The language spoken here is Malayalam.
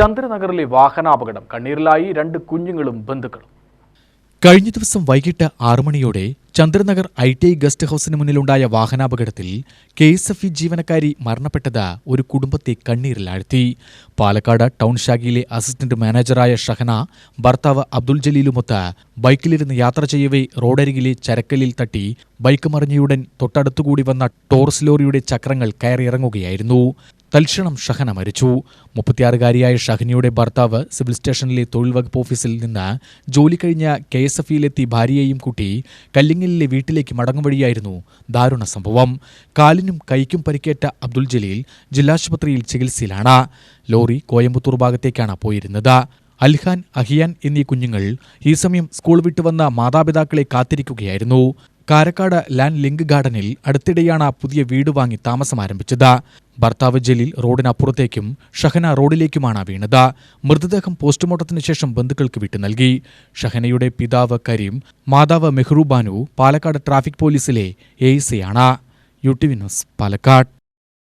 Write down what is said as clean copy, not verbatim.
ചന്ദ്രനഗറിലെ വാഹനാപകടം. കണ്ണീരിലായി 2 കുഞ്ഞുങ്ങളും ബന്ധുക്കളും. കഴിഞ്ഞ ദിവസം വൈകിട്ട് 6 മണിയോടെ ചന്ദ്രനഗർ ITI ഗസ്റ്റ് ഹൌസിന് മുന്നിലുണ്ടായ വാഹനാപകടത്തിൽ KSFE ജീവനക്കാരി മരണപ്പെട്ടത് ഒരു കുടുംബത്തെ കണ്ണീരിലാഴ്ത്തി. പാലക്കാട് ടൗൺ ശാഖയിലെ അസിസ്റ്റന്റ് മാനേജറായ ഷഹന ഭർത്താവ് അബ്ദുൽ ജലീലുമൊത്ത് ബൈക്കിലിരുന്ന് യാത്ര ചെയ്യവേ റോഡരികിലെ ചരക്കല്ലിൽ തട്ടി ബൈക്ക് മറിഞ്ഞയുടൻ തൊട്ടടുത്തുകൂടി വന്ന ടോറസ് ലോറിയുടെ ചക്രങ്ങൾ കയറിയിറങ്ങുകയായിരുന്നു. തൽക്ഷണം ഷഹന മരിച്ചു. 36-കാരിയായ ഷഹനയുടെ ഭർത്താവ് സിവിൽ സ്റ്റേഷനിലെ തൊഴിൽ വകുപ്പ് ഓഫീസിൽ നിന്ന് ജോലി കഴിഞ്ഞ KSFEയിലെത്തി ഭാര്യയെയും കൂട്ടി കല്ലിങ്ങലിലെ വീട്ടിലേക്ക് മടങ്ങും വഴിയായിരുന്നു ദാരുണ സംഭവം. കാലിനും കൈക്കും പരിക്കേറ്റ അബ്ദുൽ ജലീൽ ജില്ലാശുപത്രിയിൽ ചികിത്സയിലാണ്. ലോറി കോയമ്പത്തൂർ ഭാഗത്തേക്കാണ് പോയിരുന്നത്. അൽഹാൻ, അഹിയാൻ എന്നീ കുഞ്ഞുങ്ങൾ ഈ സമയം സ്കൂൾ വിട്ടുവന്ന മാതാപിതാക്കളെ കാത്തിരിക്കുകയായിരുന്നു. കാരക്കാട് ലാൻഡ് ലിങ്ക് ഗാർഡനിൽ അടുത്തിടെയാണ് പുതിയ വീട് വാങ്ങി താമസം ആരംഭിച്ചത്. ഭർത്താവ് ജലീൽ റോഡിനപ്പുറത്തേക്കും ഷഹന റോഡിലേക്കുമാണ് വീണത്. മൃതദേഹം പോസ്റ്റ്മോർട്ടത്തിന് ശേഷം ബന്ധുക്കൾക്ക് വിട്ടു നൽകി. ഷഹനയുടെ പിതാവ് കരീം, മാതാവ് മെഹ്റൂബാനു പാലക്കാട് ട്രാഫിക് പോലീസിലെ ASI ആണ്. UTV news, Palakkad.